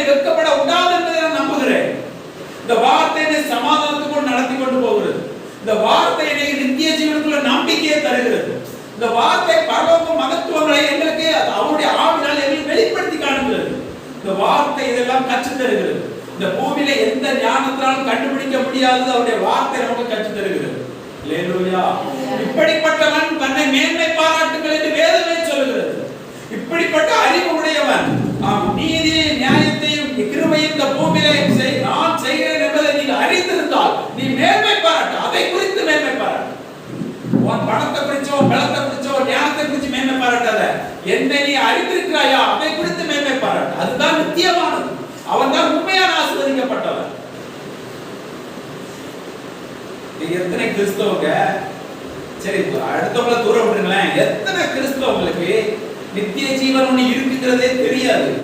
வெட்கப்பட விடாது என்பதை நான் நம்புகிறேன். இந்த வார்த்தை என்னை சமாதானத்துக்குள் நடத்தி கொண்டு போகிறது. இந்த வார்த்தை என்னை நித்திய ஜீவனுக்குள்ள நம்பிக்கையை தருகிறது. இந்த வார்த்தை பரலோக மகத்துவங்களை எங்களுக்கு அவருடைய ஆவினால் எங்களுக்கு வெளிப்படுத்தி காணுகிறது. இந்த வார்த்தை இதெல்லாம் கற்றுத் தருகிறது. இந்த பூமியில எந்த ஞானத்தினாலும் கண்டுபிடிக்க முடியாதது அவருடைய வார்த்தை நமக்கு கற்றுத் தருகிறது. அல்லேலூயா. இப்படிப்பட்டவன் தன்னை மேன்மை பாராட்டுங்கள் என்று வேதமே சொல்கிறது. இப்படிப்பட்ட அறிவு உடையவன் நீதி நியாயத்தையும் கிருபையும் இந்த பூமியிலே நான் செய்கிறேன் என்பதை நீ அறிந்திருந்தால் நீ மேன்மை பாராட்டு. அதை குறித்து மேன்மை பாராட்டு. உன் பணத்தை குறிச்சோ பலத்தை குறிச்சோ ஞானத்தை குறித்து மேன்மை பாராட்டாத. என்னை நீ அறிந்திருக்கிறாயா அதை குறித்து மேன்மை பாராட்டு. அதுதான் நித்தியமானது. அவன் தான் உண்மையான ஆசீர்வதிக்கப்பட்டவன். எத்தனை கிறிஸ்தவங்க சரி அடுத்தவங்களை தூரம் விட்டுருங்களேன். எத்தனை கிறிஸ்தவங்களுக்கு நித்திய ஜீவன் ஒண்ணு இருக்குங்கிறதே தெரியாது.